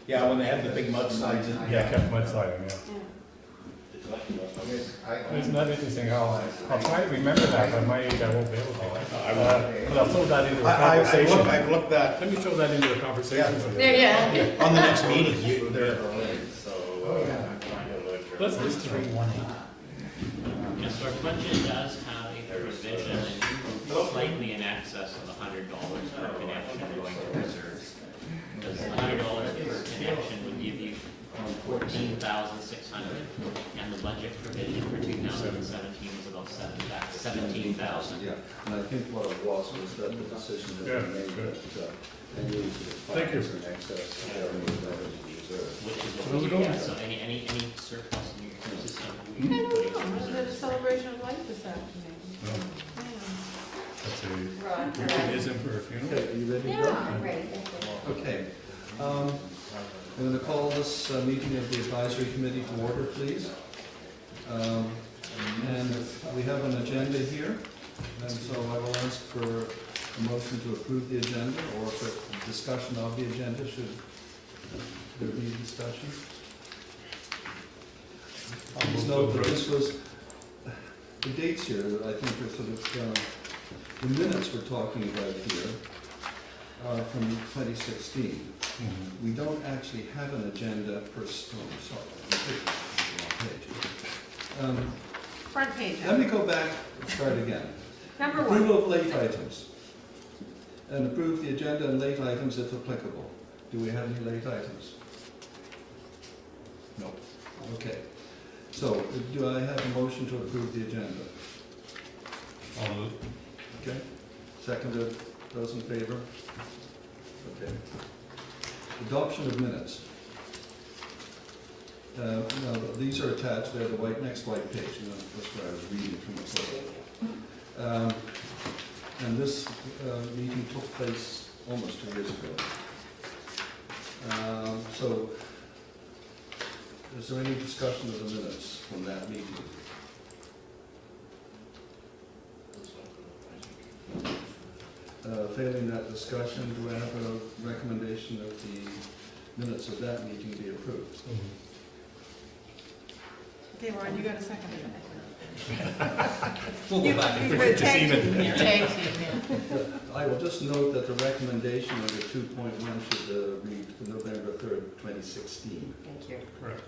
Yeah, when they had the big mudslides in. Yeah, kept mudsliding, yeah. Isn't that interesting? I'll try to remember that, but at my age I won't be able to. But I'll throw that into a conversation. I've looked that, Let me throw that into a conversation. There, yeah. on the next meeting, they're. Let's list three. Yes, our budget does have a provision slightly in excess of $100 per connection going to reserves. Because $100 per connection would give you 14,600, and the budget provision for 2017 was about 17,000. Yeah, and I think what it was that the decision that we made that any Thank you. in excess of revenue reserve. Which is So we what we don't- get, so any surplus in your system, we I put don't it know, in was it a reserves. celebration of life this afternoon? No. That's a Right. euphemism for a funeral. Okay, are you ready to Yeah, go? I'm ready, thank you. Okay. I'm going to call this meeting of the advisory committee to order, please. And we have an agenda here, and so I will ask for a motion to approve the agenda or for discussion of the agenda, should there be discussion. Please note that this was, the dates here, I think are sort of, the minutes we're talking about here are from 2016. Mhm. We don't actually have an agenda per, sorry, I'm taking the wrong page. Front page. Let me go back and start again. Number one. Approval of late items. And approve the agenda and late items if applicable. Do we have any late items? No. Okay. So, do I have a motion to approve the agenda? I'll move. Okay. Seconded. Those in favor? Okay. Adoption of minutes. Now, these are attached, they're the next white page, and that's where I was reading from the book. And this meeting took place almost 2 years ago. So, is there any discussion of the minutes from that meeting? Failing that discussion, do I have a recommendation that the minutes of that meeting be approved? Okay, Ron, you got a second. We'll go back and You Quick to see tag it. team. Tag team, yeah. I will just note that the recommendation under 2.1 should read November 3rd, 2016. Thank you. Correct.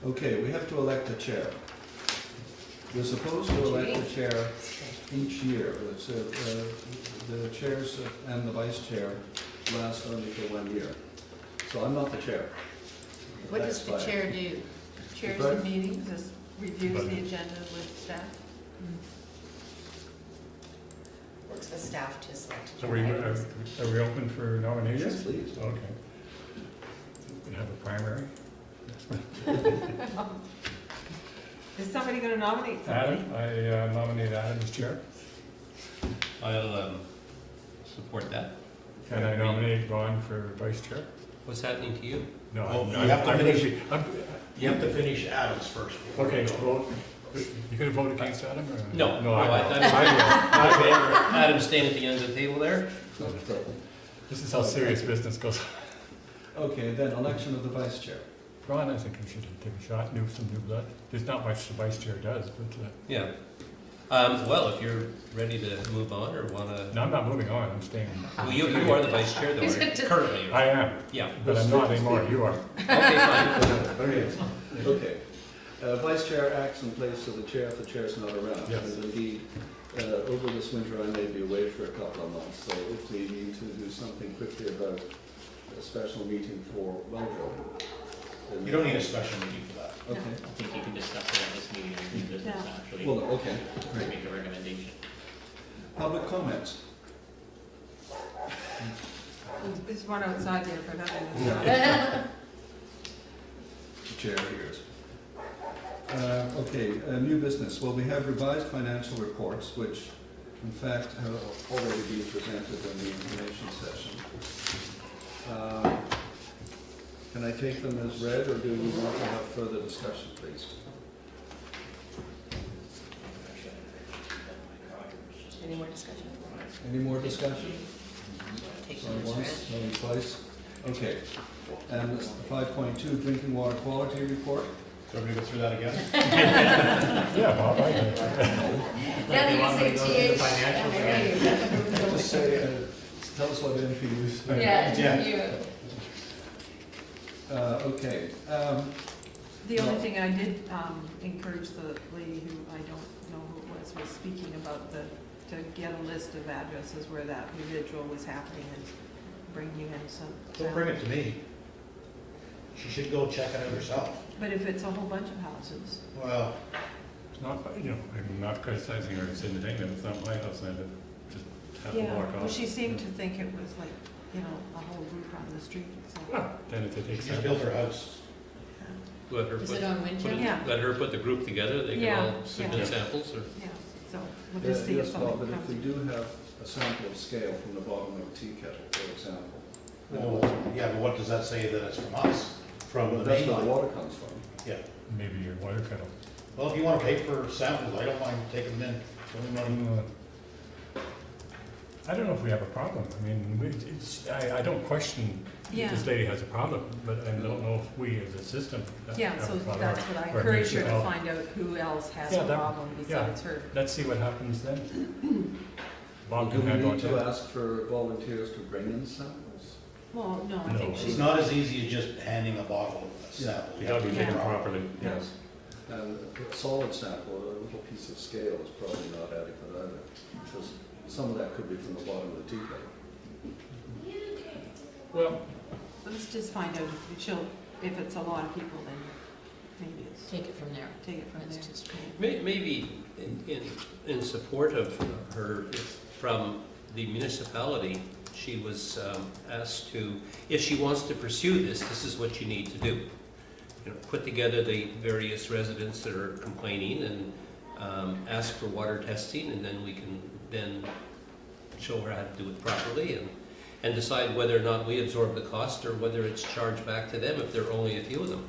Okay, we have to elect a chair. We're supposed to elect a chair each year. The chairs and the vice chair last only for 1 year. So I'm not the chair. What That's does the fine. chair do? Chairs Right. the meetings, just reviews the agenda with staff? Works with staff to select. Are we open for nominations? Yes, please. Okay. We have a primary. Is somebody gonna nominate somebody? Adam, I nominate Adam as chair. I'll support that. And I nominate Ron for vice chair. What's happening to you? No, Oh, I'm you have to I'm finish- gonna be- I'm- You have to finish Adams first. before Okay, you go. vote. You gonna vote against Adam or? No, No, I will. I'm in favor. Adam staying at the end of the table there. This is how serious business goes. Okay, then election of the vice chair. Ron, I think we should take a shot, some new blood. There's not much the vice chair does, but, Yeah. Well, if you're ready to move on or want to, no, I'm not moving on, I'm staying. well, you are the vice chair though, He's right? just- Currently. I am, Yeah. but I'm not anymore, you are. Okay, fine. Okay. Vice chair acts in place of the chair if the chair's not around. Yes. And indeed, over this winter, I may be away for a couple of months, so if we need to do something quickly about a special meeting for Wellgoing. then- You don't need a special meeting for that. Okay. I think you can discuss it at this meeting and new business Yeah. actually, Well, okay, great. make a recommendation. Public comments. There's one outside there, but other than Yeah. that. The chair hears. Okay, new business. Well, we have revised financial reports, which in fact have already been presented in the information session. Can I take them as read, or do we want to have further discussion, please? Any more discussion? Any more discussion? Take Going the once, going twice? Okay. And 5.2, drinking water quality report. So we're gonna go through that again? Yeah, Bob, I did. Now They that want me you to say go through the TH. financials again. Just say, tell us what NPU's. Yeah, Yeah. you. Okay. The only thing I did encourage the lady who, I don't know who it was speaking about to get a list of addresses where that residual was happening and bring you in some. Don't bring it to me. She should go check it out herself. But if it's a whole bunch of houses, Well, It's not, you know, I'm not criticizing her, saying the thing that it's not my house, and I had to just have to yeah, walk well, off. she seemed to think it was like, you know, a whole group on the street, so. Well, then if they she take just samples. built her house. Let her Is put, it on put Winchell? it- Yeah. let her put the group together, they can Yeah, all submit yeah. samples, or? Yeah, so we'll just see if Yes, Bob, something but if we comes. do have a sample of scale from the bottom of a tea kettle, for example. Well, yeah, but what does that say that it's from us? From the That's main where the line? water comes from. Yeah. Maybe your water kettle. Well, if you wanna pay for samples, I don't mind taking them in. It's only money. I don't know if we have a problem. I mean, I don't question Yeah. this lady has a problem, but I don't know if we as a system have Yeah, a so problem. that's what I or encourage her to municipal. find out who else has Yeah, a that- problem besides her. Let's see what happens then. Bob Do can we handle need it. to then. ask for volunteers to bring in samples? Well, no, I No. think It's she's, not as easy as just handing a bottle of a sample. You gotta be taken Yeah. properly. Yes. And a solid sample, a little piece of scale is probably not adequate either, because some of that could be from the bottom of the tea kettle. Well, let's just find out if she'll, if it's a lot of people, then maybe it's, Take it from there. take it from That's there. just- Maybe in support of her, if from the municipality, she was asked to, if she wants to pursue this, this is what you need to do. You know, put together the various residents that are complaining and ask for water testing, and then we can then show her how to do it properly and decide whether or not we absorb the cost or whether it's charged back to them if there are only a few of them.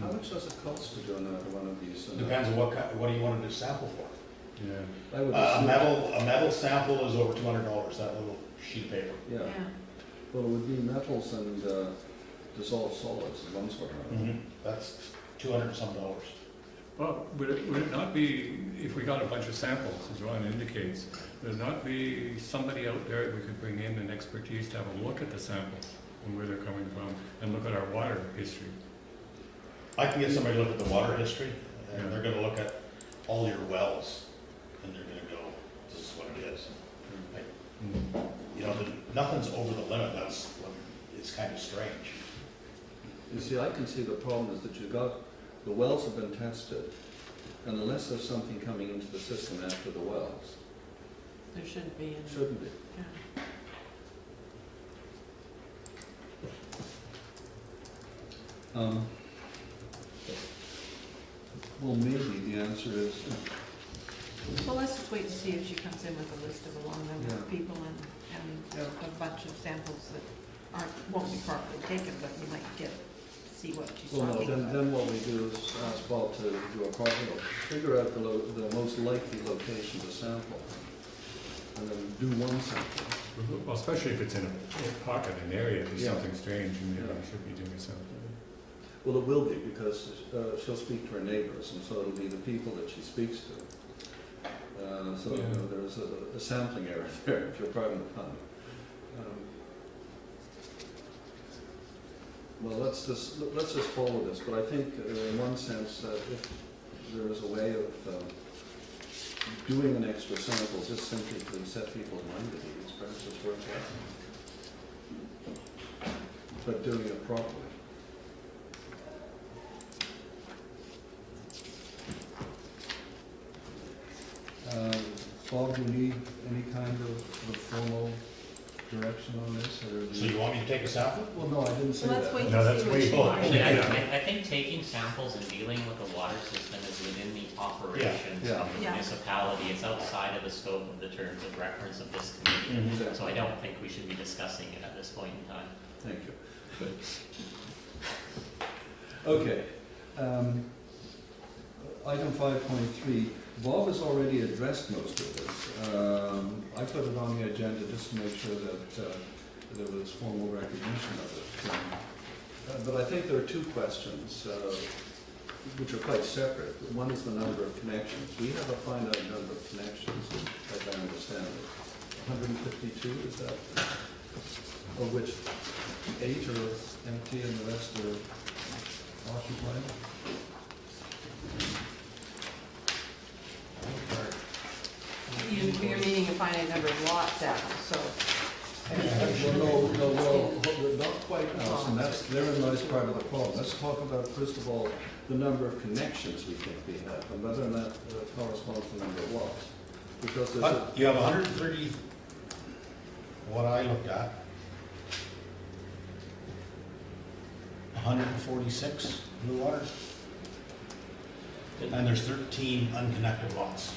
How much does it cost to do another one of these? Depends on what do you want to do sample for? yeah. I would A assume- metal sample is over $200, that little sheet of paper. Yeah, Yeah, well, it would be metals and dissolved solids of one sort or another. That's $200 some dollars. Well, would it not be, if we got a bunch of samples, as Ron indicates, would it not be somebody out there we could bring in an expertise to have a look at the samples and where they're coming from and look at our water history? I can get somebody to look at the water history, and they're gonna look at all your wells, and they're gonna go, this is what it is. Like, you know, nothing's over the limit, that's what, it's kind of strange. You see, I can see the problem is that you've got, the wells have been tested, and unless there's something coming into the system after the wells, there shouldn't be any. shouldn't be. Yeah. Well, maybe the answer is, Well, let's just wait and see if she comes in with a list of a long number of Yeah. people and a bunch of samples that won't be properly taken, but you might see what she's well, no, talking about. then what we do is ask Bob to do a proper, figure out the most likely location to sample, and then do one sample. Well, especially if it's in a pocket, an area, there's Yeah. something strange, and maybe Yeah. we should be doing something. Well, it will be, because she'll speak to her neighbors, and so it'll be the people that she speaks to. So you know, there's a sampling area there, if you'll pardon the pun. Well, let's just follow this, but I think in one sense that if there is a way of doing an extra sample, just simply to set people's mind at ease, perhaps it's worthwhile. But doing it properly. Bob, do you need any kind of formal direction on this, or? So you want me to take a sample? Well, no, I didn't say Well, that. let's wait No, and that's see what way she below. wants. Actually, Yeah. I think taking samples and dealing with the water system is within the operations Yeah. of the Yeah. municipality. It's outside of the scope of the terms of reference of this committee. Mhm. So I don't think we should be discussing it at this point in time. Thank you. Okay. Item 5.3, Bob has already addressed most of this. I put it on the agenda just to make sure that there was formal recognition of it. But I think there are two questions which are quite separate. One is the number of connections. We have a finite number of connections, as I understand it. 152, is that? Of which 8 are empty and the rest are occupied? You're meaning a finite number of lots, Adam, so. Well, not quite, Alison, therein lies part of the problem. Let's talk about, first of all, the number of connections we think we have, and whether or not corresponds to the number of lots. Because there's a, You have 130, what I looked at, 146 Bluewater, and there's 13 unconnected lots.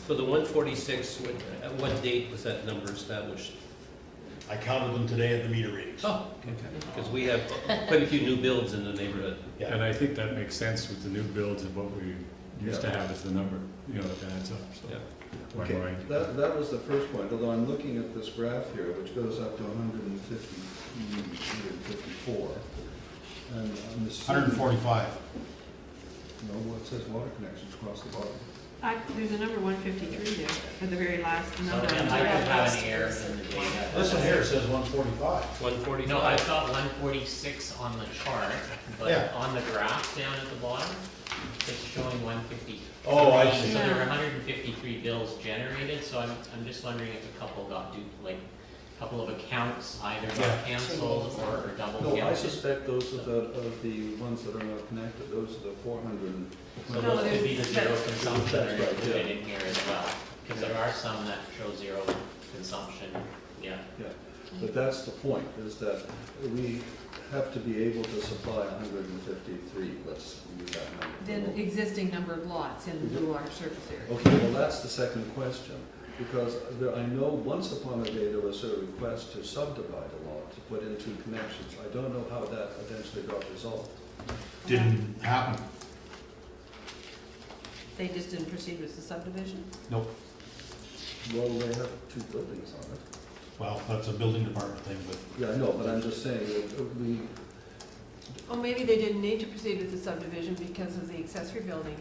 So the 146, at what date was that number established? I counted them today at the meter readings. Oh, okay. Because we have quite a few new builds in the neighborhood. Yeah. And I think that makes sense with the new builds of what we used to Yeah. have as the number, you know, that adds up, so. Yeah. Why okay, do I- that was the first point, although I'm looking at this graph here, which goes up to 154. And I'm assuming. 145. No, well, it says water connections across the bottom. There's a number 153 there, at the very last So number. again, I could have an error in the data. This one here says 145. 145? No, I've got 146 on the chart, but Yeah. on the graph down at the bottom, it's showing 150. Oh, I see. So there were Yeah. 153 bills generated, so I'm just wondering if a couple got a couple of accounts either Yeah. got canceled or double No, I counted. suspect those are the ones that are not connected, those are the 400. So No, those could be the zero there's- consumption That's are right, included yeah. in here as well, because there are some that show zero consumption, yeah. Yeah, but that's the point, is that we have to be able to supply 153, let's use that number. The existing number of lots in the Bluewater surface area. Okay, well, that's the second question, because I know once upon a day there was a request to subdivide a lot, to put in 2 connections. I don't know how that eventually got resolved. Didn't happen. They just didn't proceed with the subdivision? Nope. Well, they have 2 buildings on it. Well, that's a building department thing, but Yeah, I know, but I'm just saying, that we, Well, maybe they didn't need to proceed with the subdivision because of the accessory building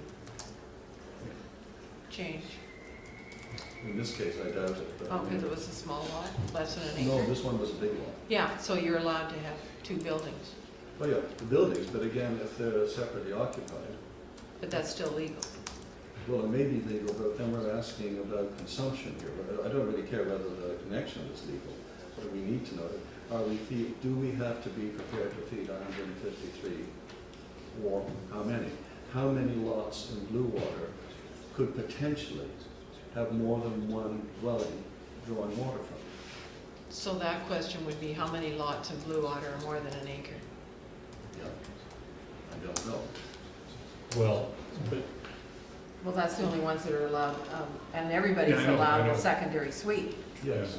change. in this case, I doubt it, but. Oh, because it was a small lot, less than an No, acre? this one was a big one. Yeah, so you're allowed to have 2 buildings, Oh, yeah, the buildings, but again, if they're separately occupied, but that's still legal. well, it may be legal, but then we're asking about consumption here. I don't really care whether the connection is legal, but we need to know, do we have to be prepared to feed 153? Or how many? How many lots in Bluewater could potentially have more than one dwelling drawing water from it? So that question would be, how many lots in Bluewater are more than an acre? Yeah, I don't know. Well, but Well, that's the only ones that are allowed, and everybody's Yeah, I know, I allowed know. a secondary suite. Yes.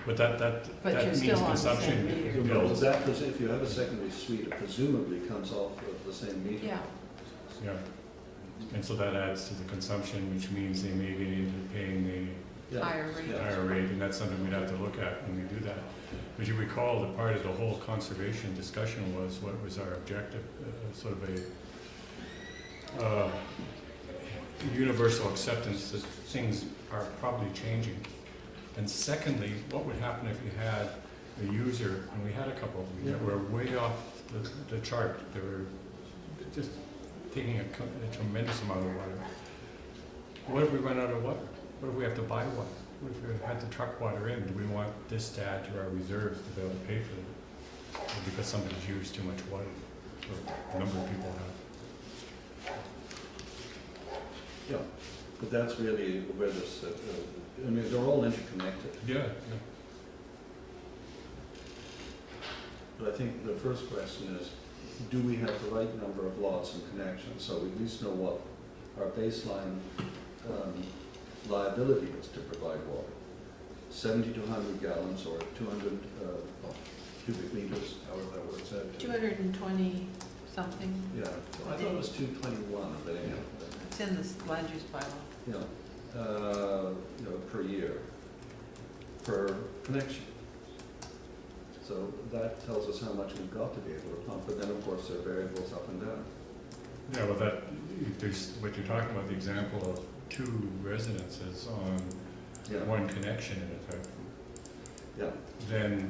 But that But you're means still on the same consumption meter. bills. If you have a secondary suite, it presumably comes off of the same meter. Yeah, Yeah. And so that adds to the consumption, which means they may be paying Yeah. higher rate. the Yeah. higher rate, and that's something we'd have to look at when we do that. As you recall, the part of the whole conservation discussion was, what was our objective? Sort of a universal acceptance that things are probably changing. And secondly, what would happen if you had a user, and we had a couple, that were way off the chart, they were just taking a tremendous amount of water. What if we run out of water? What if we have to buy water? What if we had to truck water in? Do we want this to add to our reserves to be able to pay for it? Or because somebody's used too much water, or a number of people have. Yeah, but that's really where this, I mean, they're all interconnected. Yeah, But I think the first question is, do we have the right number of lots and connections? So we at least know what our baseline liability is to provide water. 70 to 100 gallons or 200 cubic meters, however that works out. 220 something. Yeah, I thought it was 221, but anyhow. It's in this land use bylaw. Per year, per connection. So that tells us how much we've got to be able to pump, but then of course there are variables up and down. Yeah, well, that, there's, what you're talking about, the example of 2 residences on Yeah, one connection in effect, yeah. then,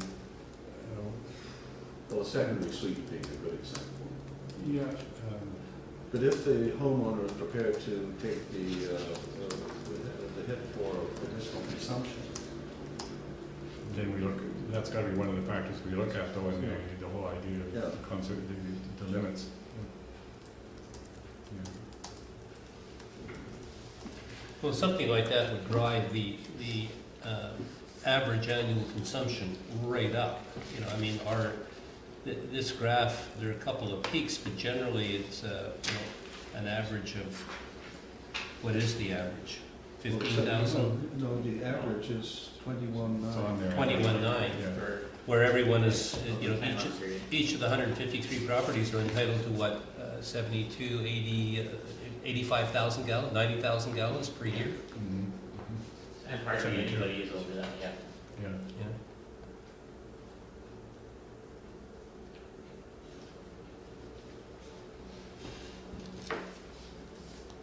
Well, a secondary suite being a good example. yeah, But if the homeowner is prepared to take the hit for additional consumption, then we look, that's gotta be one of the factors we look at though, and the whole idea Yeah. of the limits. Yeah. Well, something like that would drive the average annual consumption right up. You know, I mean, this graph, there are a couple of peaks, but generally it's, an average of, what is the average? 15,000? No, the average is 21.9. It's on there. 21.9, Yeah. where everyone is, Time period. each of the 153 properties are entitled to what, 72, 80, 85,000 gallons, 90,000 gallons per year? Mhm. And hardly anybody is over that, yeah. Yeah. Yeah.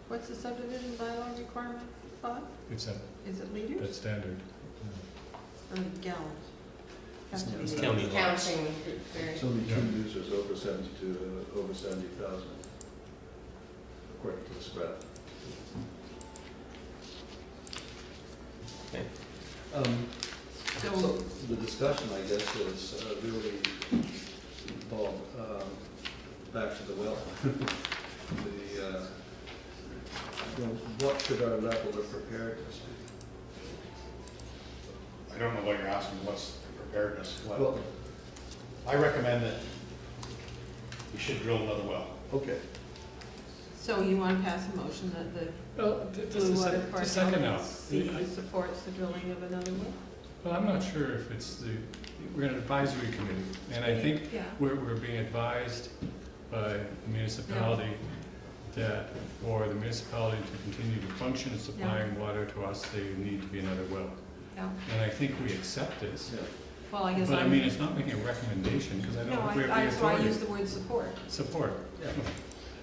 What's the subdivision bylaw requirement, Bob? It's that, Is it liters that's standard. or gallons? Has to be It's liters. county laws. Counting, very. It's only Yeah. 2 users over 70,000, according to this graph. Okay. So, So the discussion, I guess, is really, Bob, back to the well. What should our level of preparedness be? I don't know what you're asking, what's the preparedness? Well, I recommend that we should drill another well. okay, so you want to pass a motion that the Well, just a Bluewater sec, Park just a second now. LLC supports the drilling of another well? Well, I'm not sure if it's we're an advisory committee, and I think Yeah. we're being advised by the municipality that for the municipality to continue to function supplying water to us, there need to be another well. Yeah. And I think we accept this, yeah. Well, I guess but I mean, it's not making a recommendation, because I No, don't think we have the that's why I authority. use the word support. Support.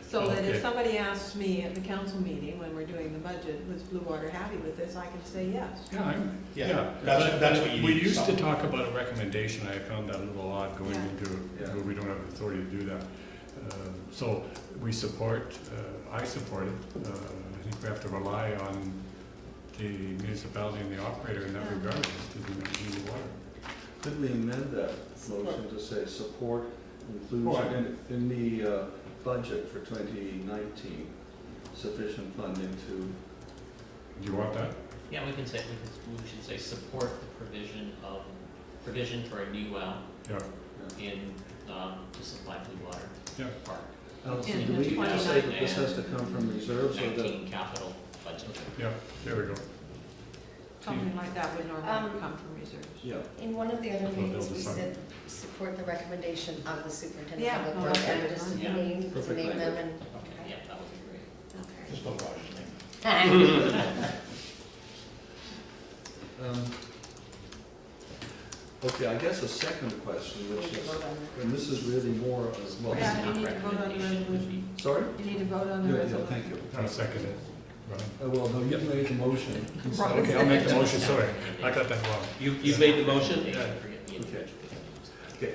So that Okay. if somebody asks me at the council meeting when we're doing the budget, was Bluewater happy with this, I can say yes. Yeah, Yeah, that's what you We need, used to something. talk about a recommendation, I found that a little odd going Yeah. into, Yeah. where we don't have the authority to do that. So we support, I support it. I think we have to rely on the municipality and the operator in that Yeah. regard, to do the water. Could we amend that motion to say support includes Well, in the budget for 2019, sufficient funding to, Do you want that? Yeah, we should say support the provision for a new well Yeah, in, to supply Bluewater yeah. Park. Alison, In do the we need to say that this 29 has to come from reserves or the? 19 capital budget. Yeah, there we go. Something like that would normally come from reserves. Yeah, In one of the other Well, meetings, they'll we decide. said, support the recommendation of the superintendent Yeah, of no, public works, that's and good. just to Yeah. name Perfect them language. and. Okay, yeah, that would be great. Just put Roger's name. Okay, I guess a second question, We which need to is, vote on that. and this is really more of, well, Yeah, you need to vote on the resolution. sorry? You need to vote on the Yeah, resolution. thank you. I'll second it. Right. Well, no, you made the motion. Right. Okay, I'll make the motion, sorry, I got that wrong. You've made the motion? They can forget the Okay. individual. Okay,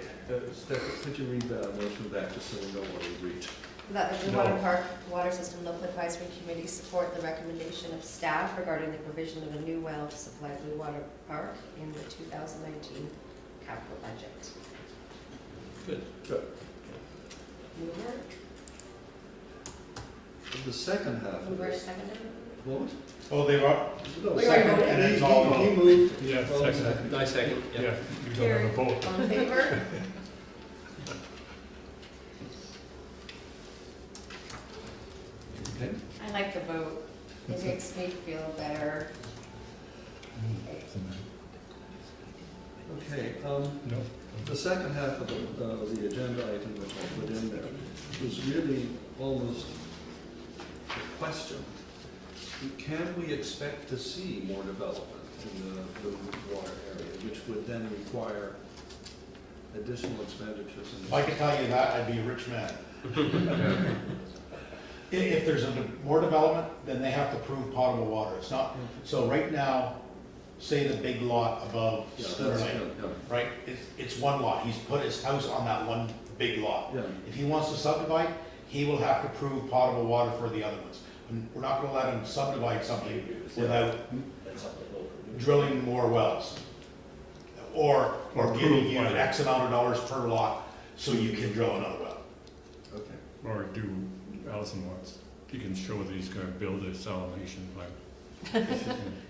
Steph, could you read that motion back just so we know what we reached? That the No. Bluewater Park Water System Local Advisory Committee support the recommendation of staff regarding the provision of a new well to supply Bluewater Park in the 2019 capital budget. Good. Good. Mover, The second half of mover this, seconded. what? Oh, they are, No, We already second, voted. And it's all he moved. Yeah, Well, second. I second, Yeah, yeah. you don't have a vote. All in favor? Okay. I like the vote. It makes me feel better. Okay, No? the second half of the agenda item which I put in there was really almost question. Can we expect to see more development in the Bluewater area, which would then require additional expenditures? If I could tell you that, I'd be a rich man. If there's more development, then they have to prove potable water. It's not, so right now, say the big lot above Yeah, Schooner that's- Lane, yeah, right? It's one lot. He's put his house on that one big lot. yeah. If he wants to subdivide, he will have to prove potable water for the other ones. And we're not gonna let him subdivide something without drilling more wells. Or giving you an X amount of dollars per lot, so you can drill another well. Okay. Or do Allison wants, he can show that he's gonna build a salination plant.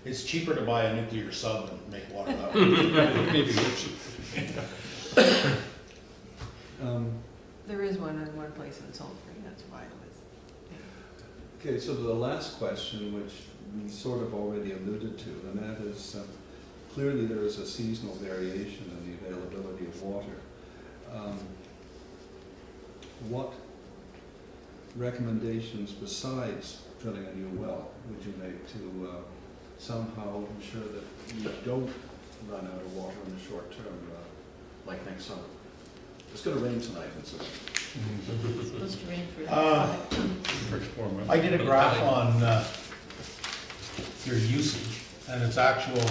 It's cheaper to buy a nuclear sub than make water that way. Maybe rich. There is one in one place in Salt Spring, that's why it was. Okay, so the last question, which we sort of already alluded to, and that is, clearly there is a seasonal variation in the availability of water. What recommendations besides drilling a new well would you make to somehow ensure that you don't run out of water in the short term, like next summer? It's gonna rain tonight in Savannah. It's supposed to rain for. First 4 months. I did a graph on your usage, and it's actual,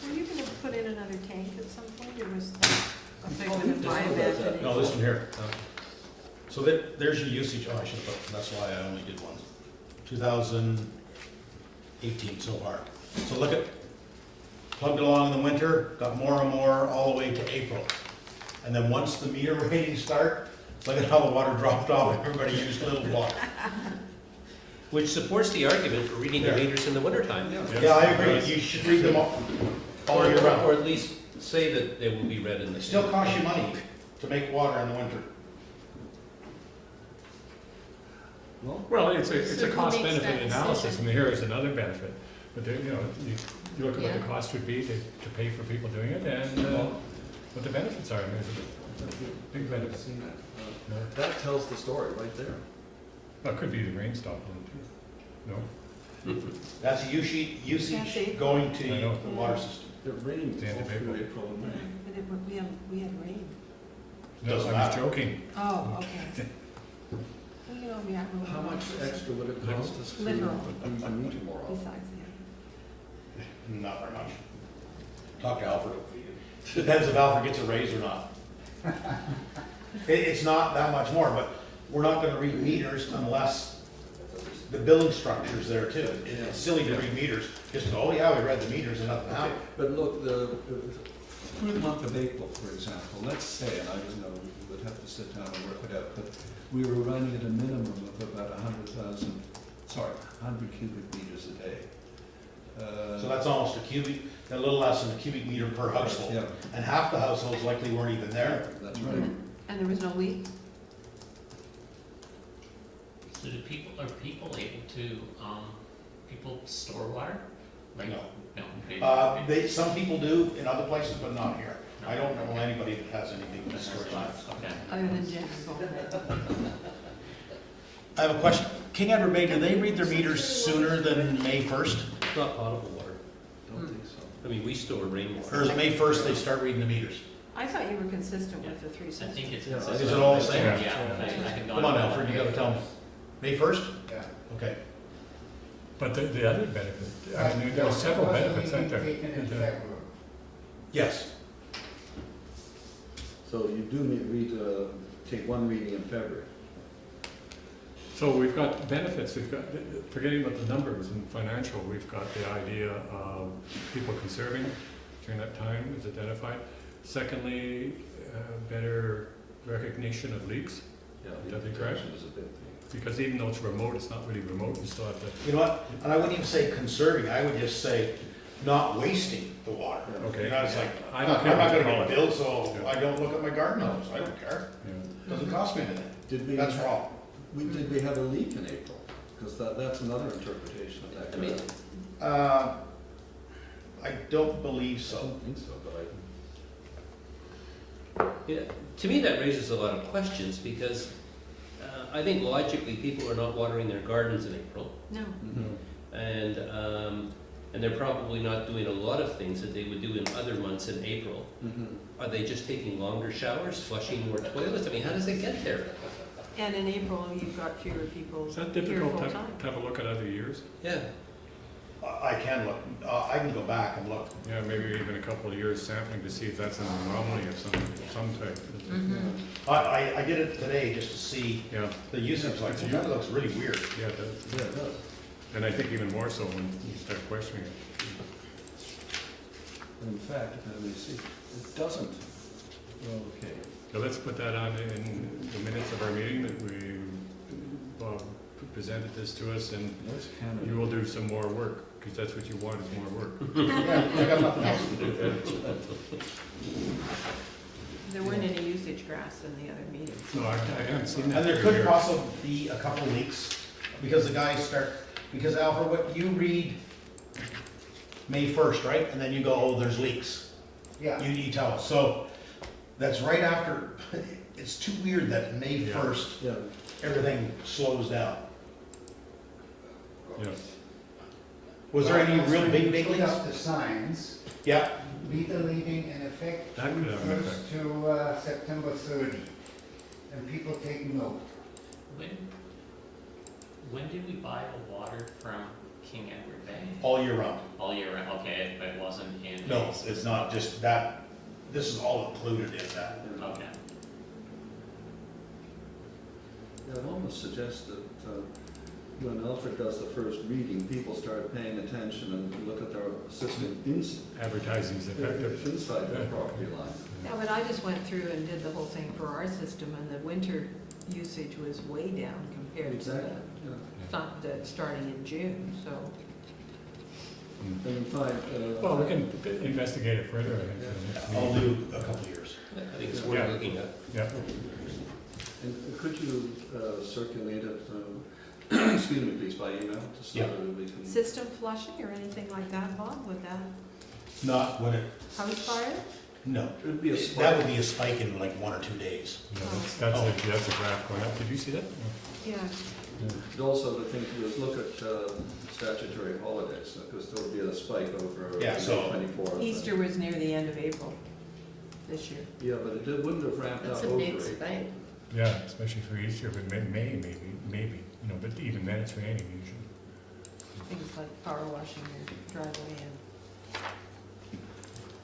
Were you gonna put in another tank at some point, or was that a figment of my imagination? no, this one here. So there's your usage, oh, I should have put, that's why I only did one. 2018 so far. So look at, plugged along in the winter, got more and more all the way to April. And then once the meter readings start, look at how the water dropped off, everybody used a little water. Which supports the argument for reading the Yeah. meters in the wintertime. Yeah, I agree, you should read them all year Or round. at least say that they will be read in the. It still costs you money to make water in the winter. Well, it's a So who cost makes benefit that analysis, decision? and here is another benefit. But there, you know, you look at what the Yeah. cost would be to pay for people doing it, and what the benefits are, and there's a big benefit. Seen that? No? That tells the story right there. Well, it could be the rain stop one too. No? That's usage That's April. going to I know. the water system. It rained The end all of through April. April and May. But we had rain. No, Doesn't I was matter. joking. Oh, okay. Well, you know, we have. a How much extra would it cost us to Literal. use the meter more often? Besides the Not very much. Talk to Alfred. Depends if Alfred gets a raise or not. It's not that much more, but we're not gonna read meters unless the billing structure's there too. It's silly to read meters, just go, oh yeah, we read the meters and nothing Okay, happened. but look, through the month of April, for example, let's say, and I don't know, we would have to sit down and work it out, but we were running at a minimum of about 100 cubic meters a day. So that's almost a little less than a cubic meter per household. Yeah, And half the households likely weren't even there. that's right. And there was no leak? So are people able to, people store water? Like, No. No. Some people do in other places, but not here. I don't know anybody that has anything to store. Okay. Other than Jen's phone. I have a question. King Edward Bay, do they read their meters sooner than May 1st? It's not potable water. Don't think so. I mean, we store rainwater. Or is it May 1st they start reading the meters? I thought you were consistent with the three I systems. think it's Yeah. consistent. Is it all the same? Yeah. I can go Come on, to- Alfred, you gotta tell me. May 1st? Yeah. Okay. But the other benefit, I mean, there are several benefits, aren't there? Yes. So you do take one reading in February. So we've got benefits, we've got, forgetting about the numbers and financial, we've got the idea of people conserving during that time is identified. Secondly, better recognition of leaks, Yeah, That'd be correct. is a big thing. because even though it's remote, it's not really remote, you still have to, You know what? And I wouldn't even say conserving, I would just say not wasting the water. okay. You know, it's like, I I'm don't care not what you gonna call get it. billed, so Yeah. I don't look at my garden hose. I don't care. Yeah. Doesn't cost me anything. Did we? That's wrong. Did we have a leak in April? Because that's another interpretation of that. I mean, I don't believe I so. don't think so, but yeah, to me, that raises a lot of questions because I think logically, people are not watering their gardens in April, No, and they're probably not doing a lot of things that they would do in other months in April. Are they just taking longer showers, flushing more toilets? I mean, how does it get there? and in April, you've got fewer people Is that here difficult full-time. to have a look at other years? Yeah. I can look, I can go back and look. Yeah, maybe even a couple of years sampling to see if that's an anomaly of some type. I did it today just to see Yeah, the usage, like, it looks really weird. yeah, it does. Yeah, it does. And I think even more so when you start questioning it. In fact, let me see, it doesn't. Well, okay. So let's put that on in the minutes of our meeting, that we, Bob presented this to us, and Where's Canada? you will do some more work, because that's what you want, is more work. Yeah, I got nothing else to do. There weren't any usage graphs in the other meetings. No, I haven't seen that. And there for could years. possibly be a couple leaks, because the guys start, because Alfred, what you read May 1st, right? And then you go, oh, there's leaks. Yeah, You tell us. So that's right after, it's too weird that May Yeah. 1st, Yeah, everything slows down. Yeah, Was there any Well, real that's big, when big we put leaks? up the signs, Yeah, meter leaving in effect That could June have an 1st to September 30. And people take note. When did we buy the water from King Edward Bay? all year round. All year round, okay, but it wasn't in. No, it's not just that, this is all included in that. Okay. yeah, I'd almost suggest that when Alfred does the first reading, people start paying attention and look at their system advertising's effective. inside the property line. Yeah, but I just went through and did the whole thing for our system, and the winter usage was way down compared to Exactly, yeah. starting in June, so. Mm. And in fact, Well, we can investigate it further, I think. for the next I'll meeting. do a couple of years. I think it's worth Yeah. looking at. Yeah, and could you circulate it, excuse me, please, by email, just so Yeah. that we can... System flushing or anything like that, Bob, would that, Not when it, house fire? no. It would be a That spike. would be a spike in like 1 or 2 days. no, that's a graph going up. Did you see that? Yeah. And also, the thing was look at statutory holidays, because there would be a spike over Yeah, so- 24th. Easter was near the end of April this year. Yeah, but it wouldn't have ramped up That's a over big April. spike. Yeah, especially for Easter, but maybe, you know, but even then it's raining usually. Things like power washing your driveway and.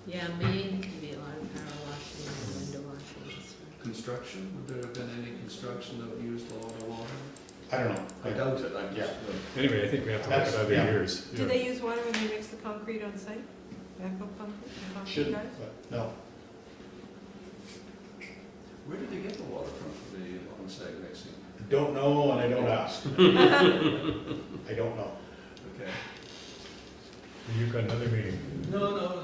Yeah, Maine can be a lot of power washing and window washing. Construction, would there have been any construction that used a lot of water? I don't know. I doubt it, I'm Yeah. just... Anyway, I think we have to look at That's- other yeah. years. Do they use water when they mix the concrete on site? Backhoe concrete, the concrete Shouldn't, guys? but no. Where did they get the water from for the on-site mixing? Don't know and I don't ask. I don't know. Okay. You've got another meeting. No,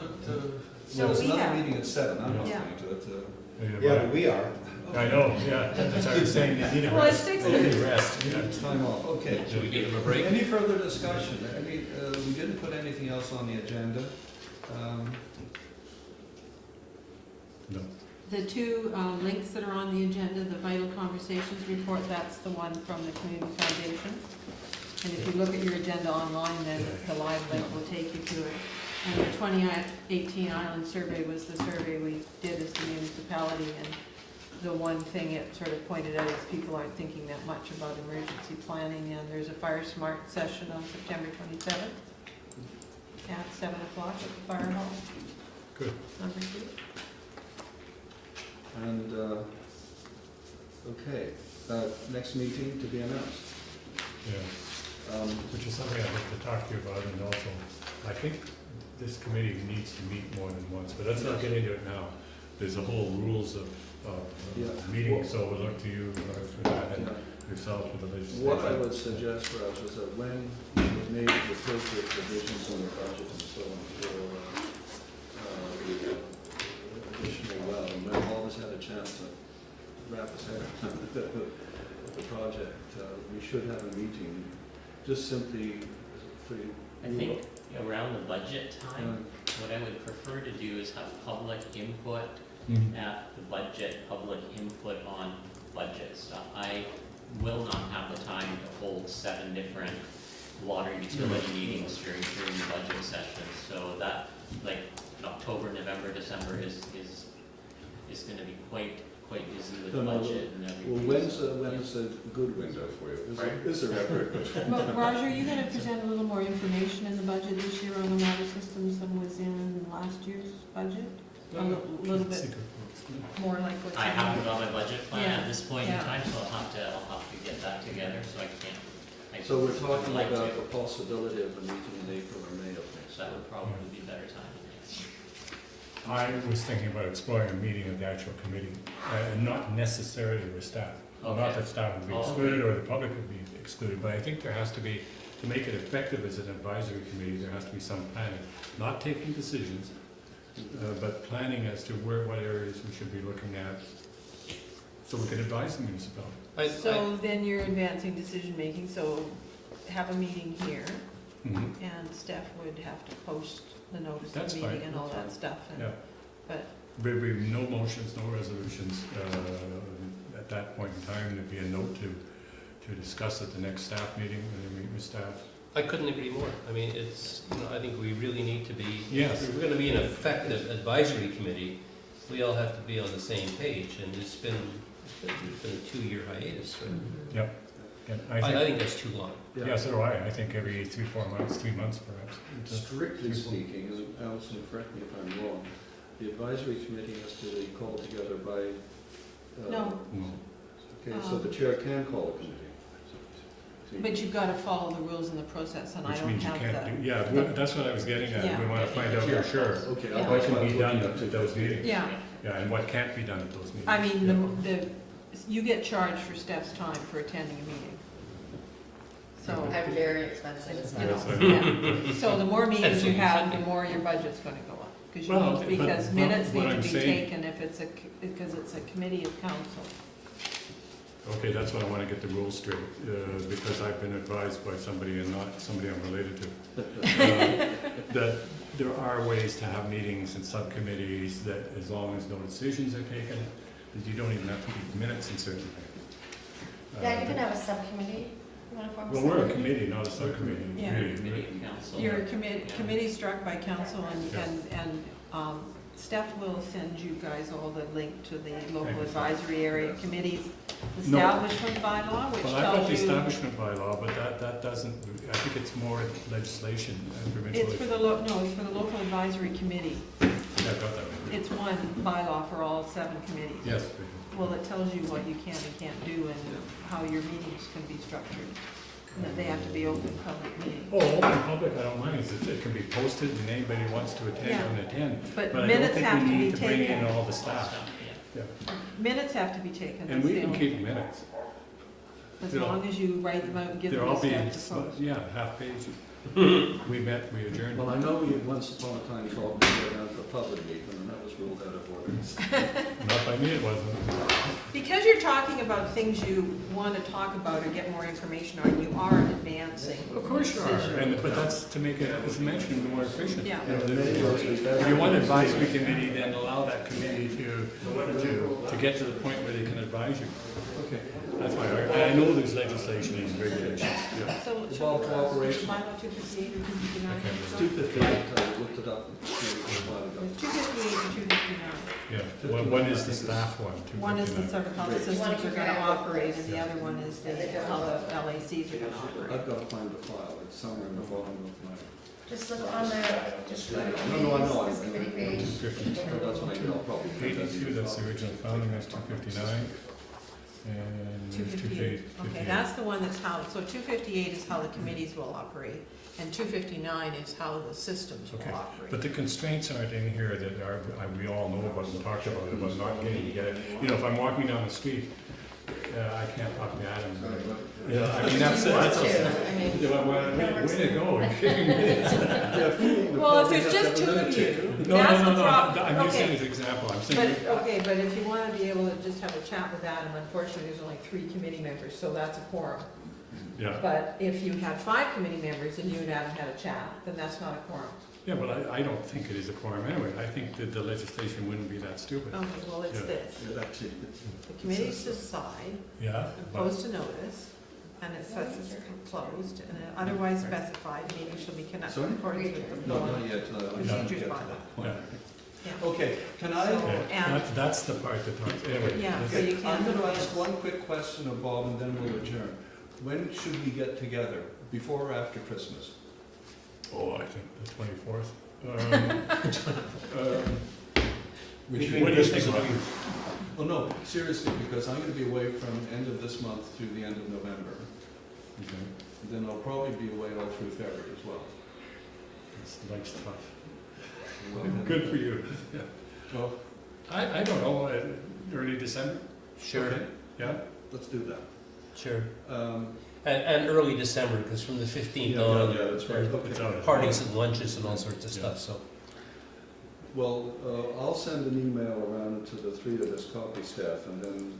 So there's we another have- meeting at 7, I'm not Yeah. going to it. Yeah, but we are. I know, yeah, that's what I was saying, you need a Well, it's rest. 6:30. You need a rest, yeah. It's time off, okay. Should we give them a break? Any further discussion? We didn't put anything else on the agenda. No. The two links that are on the agenda, the Vital Conversations report, that's the one from the Community Foundation. And if you look at your agenda online, then the live link will take you to it. And the 2018 Island Survey was the survey we did as the municipality, and the one thing it sort of pointed out is people aren't thinking that much about emergency planning, and there's a Fire Smart session on September 27th at 7 o'clock at the Fire Hall, Good. number 2. And, okay, next meeting to be announced. Yeah, which is something I'd like to talk to you about, and also, I think this committee needs to meet more than once, but let's not get into it now. There's a whole rules of Yeah. meeting, so we'll look to you for that, and yourself for the legislation. What I would suggest for us is that when we made the appropriate provisions in the budget and so on for the additional well, and we've always had a chance to wrap his head around the project, we should have a meeting, just simply for you. I think around the budget time, what I would prefer to do is have public input Mhm. at the budget, public input on budget stuff. will not have the time to hold 7 different water utility meetings during the budget session. So that, like, October, November, December is gonna be quite busy with No, no, budget and everything. Well, when's a good window for you? Is there ever a good window? But Roger, are you gonna present a little more information in the budget this year on the water systems than was in last year's budget? A little bit Secret. more like what's in I have it there? on my budget plan Yeah, at this point in yeah. time, so I'll have to get that together, so I can't. So we're talking I'd like about to. the possibility of a meeting in April or May of next So that year. would probably be a better time. I was thinking about exploring a meeting of the actual committee, and not necessarily with staff. Not Okay. that staff would be Oh, okay. excluded or the public would be excluded, but I think there has to be, to make it effective as an advisory committee, there has to be some planning. Not taking decisions, but planning as to what areas we should be looking at, so we can advise the municipality. So then you're advancing decision-making, so have a meeting here, Mhm. and Steph would have to post the notice That's of fine, meeting and all that's that stuff. and- Yeah. But, There'd be no motions, no resolutions, at that point in time. There'd be a note to discuss at the next staff meeting, when we meet with staff. I couldn't agree more. I mean, it's, I think we really need to be, Yes. if we're gonna be an effective advisory committee, we all have to be on the same page, and it's been a 2-year hiatus. So And I think that's too long. yeah, so do I. I think every 3-4 months, 3 months perhaps. Strictly speaking, and Alison, correct me if I'm wrong, the advisory committee has to be called together by... No. No. Okay, so the chair can call a committee. but you've gotta follow the rules in the process, and I Which don't means you have can't the. do, that's what I was getting at. Yeah. We want to find out for sure Okay, Yeah. what can be done at those meetings. Yeah, Yeah, and what can't be done at those meetings. I mean, you get charged for Steph's time for attending a meeting. So, I'm very expensive, it's you not. know, yeah. So the more meetings you have, the more your budget's gonna go up. Well, Because but minutes what need to I'm be saying- taken if it's because it's a committee of council. Okay, that's what I want to get the rules straight, because I've been advised by somebody and not somebody I'm related to, that there are ways to have meetings and subcommittees that as long as no decisions are taken, that you don't even have to keep minutes in certain things. Yeah, you can have a subcommittee. You wanna form a Well, we're a subcommittee? committee, not a subcommittee. Yeah. really. Committee of council. You're a committee struck by council, Yeah. and Steph will send you guys all the link to the local Thank you. advisory area committees No. establishment bylaw, which Well, I've got tells the you. establishment bylaw, but that doesn't, I think it's more legislation, provincial. It's for the, it's for the local advisory committee. Yeah, I've got that one. It's one bylaw for all 7 committees. Yes. Well, it tells you what you can and can't do and how your meetings can be structured. And that they have to be open public meetings. Oh, open public, I don't mind, it can be posted and anybody who wants to attend Yeah. can attend. But I don't minutes think have we to be need to bring in taken. all the staff. Yeah. Yeah. Minutes have to be taken. And that's we the can only keep thing. minutes. As you know, long as you write them out and give They're them all to being, Steph to post. yeah, half page. We met, we adjourned. Well, I know we once upon a time thought we were down for a public meeting, and that was ruled out of order. Not by me, it wasn't. Because you're talking about things you want to talk about or get more information on, you are advancing. Of course you are, decision. but that's to make it, as mentioned, more efficient. Yeah. You know, Many of us we If you want an advisory committee, then allow that committee to get to the point where they can advise you. Okay. That's why, I know there's legislation and regulations. Yeah. So, About cooperation. Bylaw 258 or 259? Okay. It's 258, I looked it up a while ago. There's 258 and 259. Yeah, one is the staff one. One is the 259. sort of how the systems are going to operate, and the other one is how the LACs are going to operate. I've got to find the file, it's somewhere in the bottom of my... Just look on the, just go to No, I know. this committee page. 252. That's what I did, I'll probably... print that. 82, that's the original founding, that's 259. And there's 258, okay, that's the one that's how, so 258 is how the committees will operate, and 259 is how the systems will Okay, operate. but the constraints aren't in here that are, we all know about and talked about not getting to get it. You know, if I'm walking down the street, I can't talk to Adam. Yeah, I mean, that's way to go, you're kidding me. Well, if there's just 2 of you, No, that's the no, problem. I'm just saying Okay, as an example, I'm but, saying, okay, but if you want to be able to just have a chat with Adam, unfortunately, there's only 3 committee members, so that's a quorum. yeah, But if you had 5 committee members and you and Adam had a chat, then that's not a quorum. Yeah, but I don't think it is a quorum anyway. I think that the legislation wouldn't be that stupid. Okay, well, it's Yeah. this. It actually, The committees decide Yeah? and but- post a notice, and it says it's closed, and then otherwise specified, meeting shall be conducted Sorry? in accordance with the no, board. not yet. I didn't Procedures get to bylaw. that point. Yeah. Yeah. Okay, can I? So- Yeah, and- that's the part that talks, anyway. Yeah, so Okay, you I'm can't. gonna ask one quick question of Bob and then we'll adjourn. When should we get together? Before or after Christmas? Oh, I think the 24th. What do Between you Christmas think and about? Well, no, seriously, because I'm gonna be away from end of this month through the end of November. Okay. Then I'll probably be away all through February as well. It's like stuff. Well, then- Good for you. Well, I don't know, early December? Sure, okay, Yeah? let's do that. sure. Um, And early December, because from the 15th Yeah, on, yeah, that's right. there's It's out. parties and lunches and all sorts of Yeah. stuff, so. Well, I'll send an email around to the three of us copy staff, and then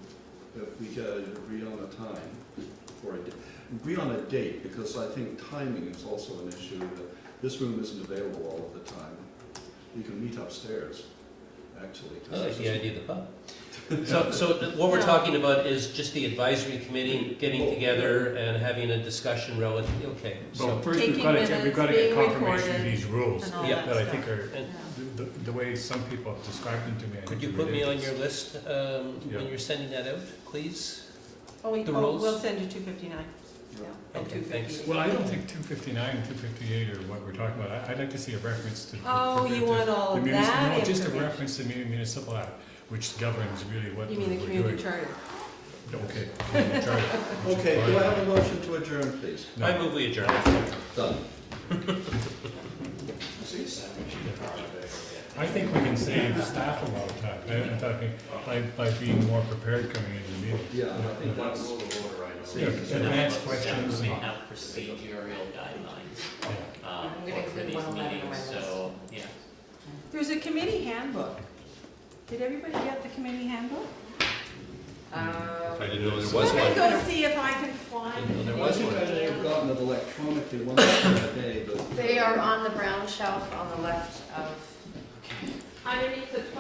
if we agree on a time, or agree on a date, because I think timing is also an issue. This room isn't available all of the time. You can meet upstairs, actually. 'cause I like this the is- idea of the pub. So what we're talking about is just the advisory committee getting together and having a discussion relative, okay. Well, So, first, Taking we've got to minutes, get being confirmation of recorded, these rules and all Yeah, that that I stuff. think are, and Yeah. the way some people have described them to me. I could think you are put me on ridiculous. your list Yeah. when you're sending that out, please? Oh, The rules? we'll send you 259. Yeah. And Okay, thanks. 258. Well, I don't think 259 and 258 are what we're talking about. I'd like to see a reference to. Oh, you want all the of munis- that No, just a information. reference to the municipal act, which governs really what You we're mean the doing. community charter? Okay. community charter, which is Okay, part do I of have a motion to adjourn, please? it. No. I move we adjourn. Done. I think we can save staff a lot of time, in fact, by being more prepared coming into the meeting. Yeah, I think that's, Yeah, advanced questions. We and- have procedural guidelines, yeah. I'm gonna for include these one of them on my meetings, list. so, yeah. There's a committee handbook. Did everybody get the committee handbook? I didn't know there was I'm one. gonna see if I can find Didn't know it. there was I think one. I may have gotten it electronically one day, but. They are on the brown shelf on the left of Underneath the 12